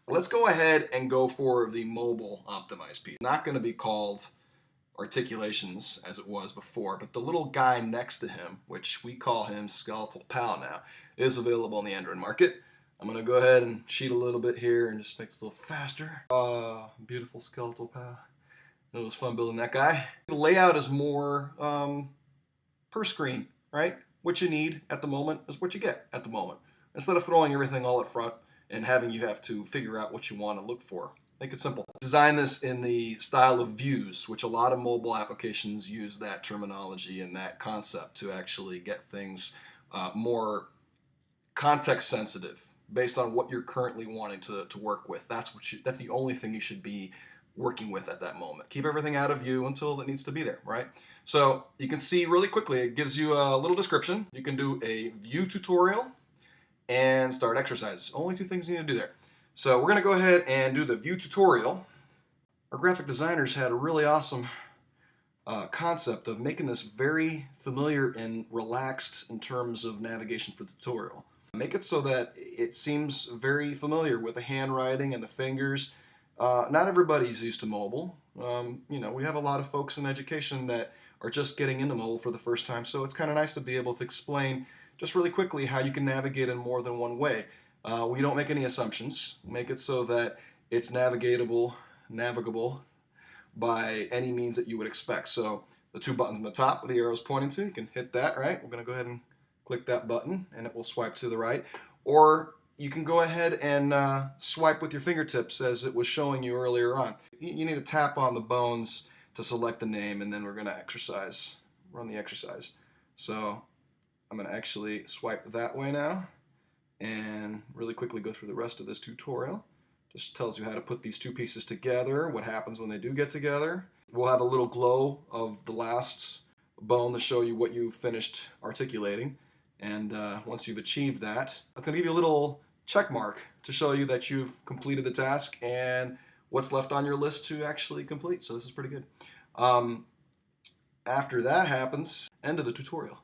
Let's go ahead and go for the mobile optimized piece. Not going to be called articulations as it was before, but the little guy next to him, which we call him Skeletal Pal now, is available on the Android market. I'm going to go ahead and cheat a little bit here and just make this a little faster. Beautiful Skeletal Pal. It was fun building that guy. The layout is more per screen, right? What you need at the moment is what you get at the moment. Instead of throwing everything all up front and having you have to figure out what you want to look for. Make it simple. Design this in the style of views, which a lot of mobile applications use that terminology and that concept to actually get things more context sensitive based on what you're currently wanting to work with. That's the only thing you should be working with at that moment. Keep everything out of view until it needs to be there, right? So you can see really quickly, it gives you a little description. You can do a view tutorial and start exercise. Only two things you need to do there. So we're going to go ahead and do the view tutorial. Our graphic designers had a really awesome concept of making this very familiar and relaxed in terms of navigation for the tutorial. Make it so that it seems very familiar with the handwriting and the fingers. Not everybody's used to mobile. You know, we have a lot of folks in education that are just getting into mobile for the first time, so it's kind of nice to be able to explain just really quickly how you can navigate in more than one way. We don't make any assumptions. Make it so that it's navigable by any means that you would expect. So the two buttons on the top with the arrows pointing to, you can hit that, right? We're going to go ahead and click that button and it will swipe to the right. Or you can go ahead and swipe with your fingertips as it was showing you earlier on. You need to tap on the bones to select the name, and then we're going to run the exercise. So I'm going to actually swipe that way now and really quickly go through the rest of this tutorial. Just tells you how to put these two pieces together, what happens when they do get together. We'll have a little glow of the last bone to show you what you finished articulating. And once you've achieved that, that's going to give you a little check mark to show you that you've completed the task and what's left on your list to actually complete. So this is pretty good. After that happens, end of the tutorial.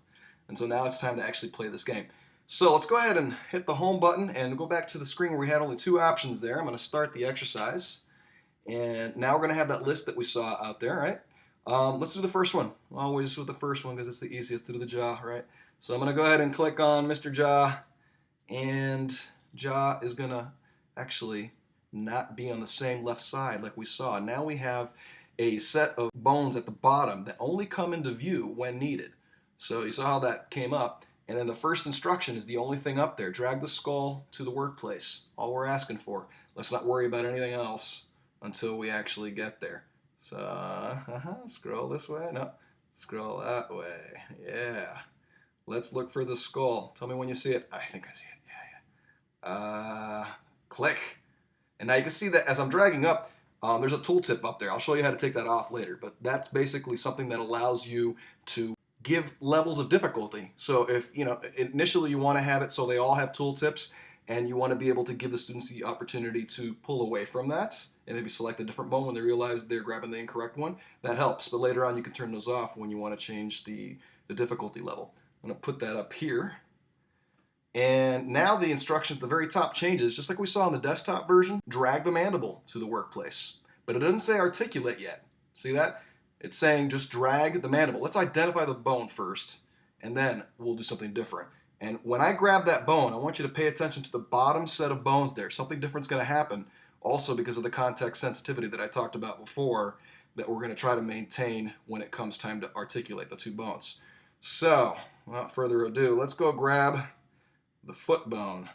And so now it's time to actually play this game. So let's go ahead and hit the home button and go back to the screen where we had only two options there. I'm going to start the exercise. And now we're going to have that list that we saw out there, right? Let's do the first one. Always with the first one because it's the easiest to do the jaw, right? So I'm going to go ahead and click on Mr. Jaw. And jaw is going to actually not be on the same left side like we saw. Now we have a set of bones at the bottom that only come into view when needed. So you saw how that came up. And then the first instruction is the only thing up there. Drag the skull to the workplace. All we're asking for. Let's not worry about anything else until we actually get there. So, scroll this way. No, scroll that way. Yeah. Let's look for the skull. Tell me when you see it. I think I see it. Yeah. Click. And now you can see that as I'm dragging up, there's a tooltip up there. I'll show you how to take that off later. But that's basically something that allows you to give levels of difficulty. So if, you know, initially you want to have it so they all have tooltips, and you want to be able to give the students the opportunity to pull away from that and maybe select a different bone when they realize they're grabbing the incorrect one. That helps. But later on you can turn those off when you want to change the difficulty level. I'm going to put that up here. And now the instruction at the very top changes, just like we saw in the desktop version. Drag the mandible to the workplace. But it doesn't say articulate yet. See that? It's saying just drag the mandible. Let's identify the bone first, and then we'll do something different. And when I grab that bone, I want you to pay attention to the bottom set of bones there. Something different's going to happen, also because of the context sensitivity that I talked about before, that we're going to try to maintain when it comes time to articulate the two bones. So, without further ado, let's go grab the foot bone.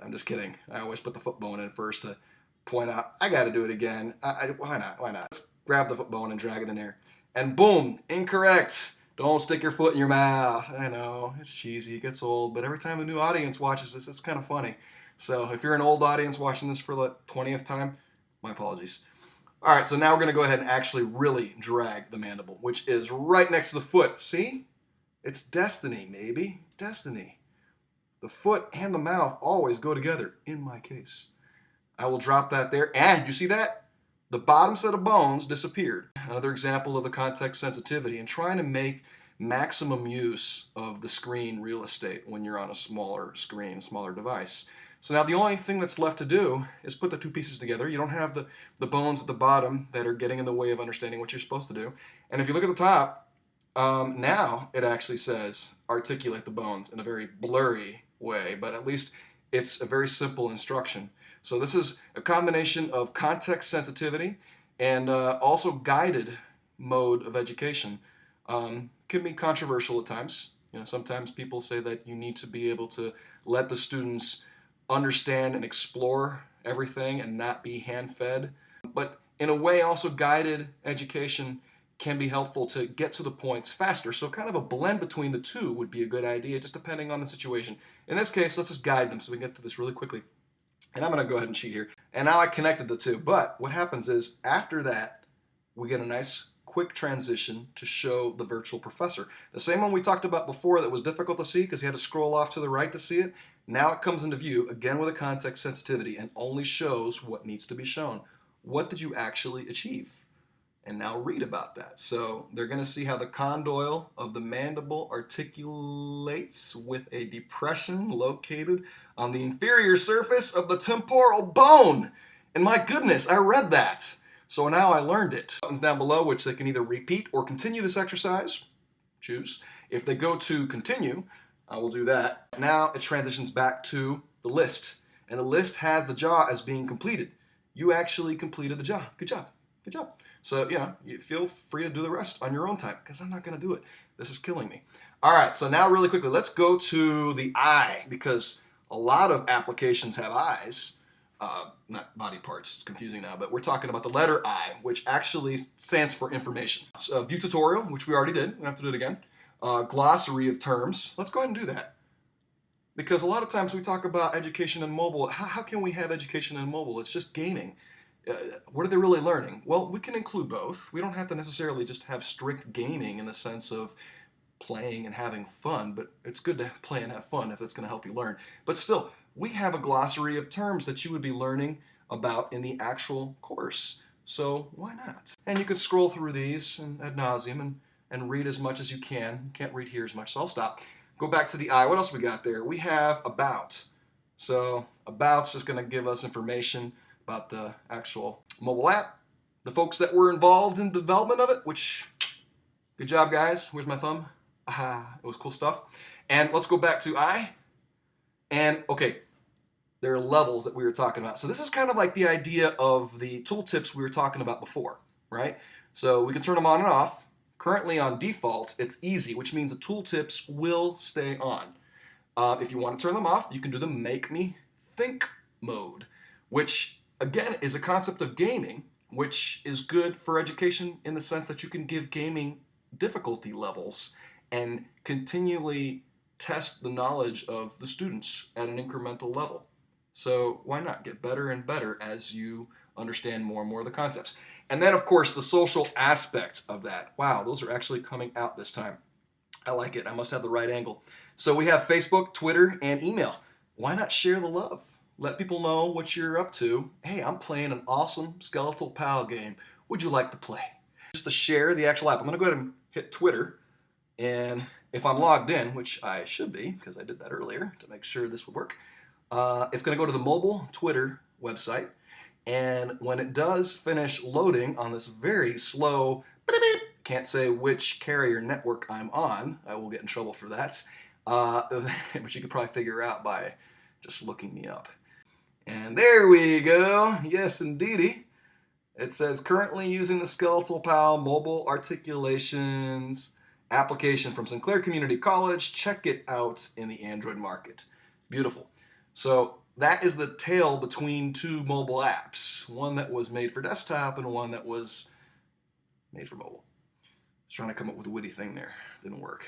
I'm just kidding. I always put the foot bone in first to point out, I got to do it again. Why not? Why not? Let's grab the foot bone and drag it in there. And boom, incorrect. Don't stick your foot in your mouth. I know, it's cheesy, it gets old, but every time a new audience watches this, it's kind of funny. So if you're an old audience watching this for the 20th time, my apologies. All right, so now we're going to go ahead and actually really drag the mandible, which is right next to the foot. See? It's destiny, maybe. Destiny. The foot and the mouth always go together, in my case. I will drop that there. And you see that? The bottom set of bones disappeared. Another example of the context sensitivity and trying to make maximum use of the screen real estate when you're on a smaller screen, a smaller device. So now the only thing that's left to do is put the two pieces together. You don't have the bones at the bottom that are getting in the way of understanding what you're supposed to do. And if you look at the top, now it actually says articulate the bones in a very blurry way, but at least it's a very simple instruction. So this is a combination of context sensitivity and also guided mode of education. Can be controversial at times. You know, sometimes people say that you need to be able to let the students understand and explore everything and not be hand-fed. But in a way, also guided education can be helpful to get to the points faster. So kind of a blend between the two would be a good idea, just depending on the situation. In this case, let's just guide them so we can get to this really quickly. And I'm going to go ahead and cheat here. And now I connected the two. But what happens is after that, we get a nice quick transition to show the virtual professor. The same one we talked about before that was difficult to see because you had to scroll off to the right to see it. Now it comes into view, again with a context sensitivity, and only shows what needs to be shown. What did you actually achieve? And now read about that. So they're going to see how the condyle of the mandible articulates with a depression located on the inferior surface of the temporal bone. And my goodness, I read that. So now I learned it. Buttons down below which they can either repeat or continue this exercise. Choose. If they go to continue, I will do that. Now it transitions back to the list. And the list has the jaw as being completed. You actually completed the jaw. Good job. Good job. So, you know, you feel free to do the rest on your own time because I'm not going to do it. This is killing me. All right, so now really quickly, let's go to the eye because a lot of applications have eyes. Not body parts, it's confusing now, but we're talking about the letter I, which actually stands for information. So, view tutorial, which we already did. We don't have to do it again. Glossary of terms. Let's go ahead and do that. Because a lot of times we talk about education and mobile. How can we have education and mobile? It's just gaming. What are they really learning? Well, we can include both. We don't have to necessarily just have strict gaming in the sense of playing and having fun, but it's good to play and have fun if it's going to help you learn. But still, we have a glossary of terms that you would be learning about in the actual course. So why not? And you could scroll through these ad nauseum and read as much as you can. You can't read here as much, so I'll stop. Go back to the I. What else we got there? We have about. So about's just going to give us information about the actual mobile app, the folks that were involved in the development of it, which, good job guys. Where's my thumb? Aha, it was cool stuff. And let's go back to I. And okay, there are levels that we were talking about. So this is kind of like the idea of the tooltips we were talking about before, right? So we can turn them on and off. Currently on default, it's easy, which means the tooltips will stay on. If you want to turn them off, you can do the make me think mode, which again is a concept of gaming, which is good for education in the sense that you can give gaming difficulty levels and continually test the knowledge of the students at an incremental level. So why not get better and better as you understand more and more of the concepts? And then, of course, the social aspect of that. Wow, those are actually coming out this time. I like it. I must have the right angle. So we have Facebook, Twitter, and email. Why not share the love? Let people know what you're up to. Hey, I'm playing an awesome Skeletal Pal game. Would you like to play? Just to share the actual app. I'm going to go ahead and hit Twitter. And if I'm logged in, which I should be, because I did that earlier to make sure this would work, it's going to go to the mobile Twitter website. And when it does finish loading on this very slow, can't say which carrier network I'm on, I will get in trouble for that, but you could probably figure out by just looking me up. And there we go. Yes, indeedy. It says currently using the Skeletal Pal mobile articulations application from Sinclair Community College. Check it out in the Android market. Beautiful. So that is the tale between two mobile apps. One that was made for desktop and one that was made for mobile. I was trying to come up with a witty thing there. Didn't work.